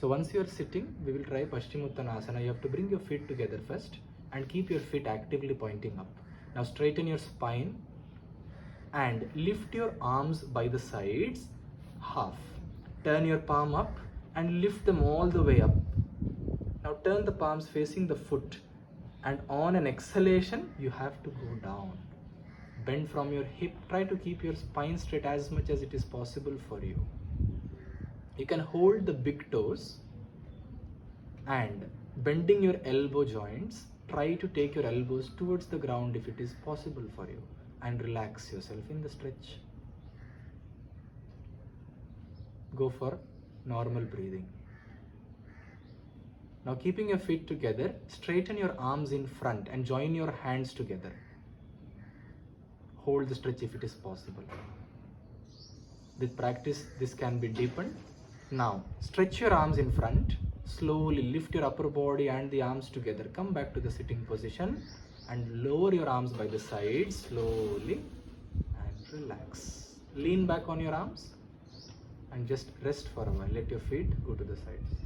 So once you are sitting, we will try Paschimottanasana. You have to bring your feet together first and keep your feet actively pointing up. Now straighten your spine and lift your arms by the sides half. Turn your palm up and lift them all the way up. Now turn the palms facing the foot, and on an exhalation you have to go down. Bend from your hip. Try to keep your spine straight as much as it is possible for you. You can hold the big toes and bending your elbow joints, try to take your elbows towards the ground if it is possible for you, and relax yourself in the stretch. Go for normal breathing. Now keeping your feet together, straighten your arms in front and join your hands together. Hold the stretch if it is possible. With practice, this can be deepened. Now, stretch your arms in front. Slowly lift your upper body and the arms together. Come back to the sitting position and lower your arms by the sides slowly and relax. Lean back on your arms and just rest for a while. Let your feet go to the sides.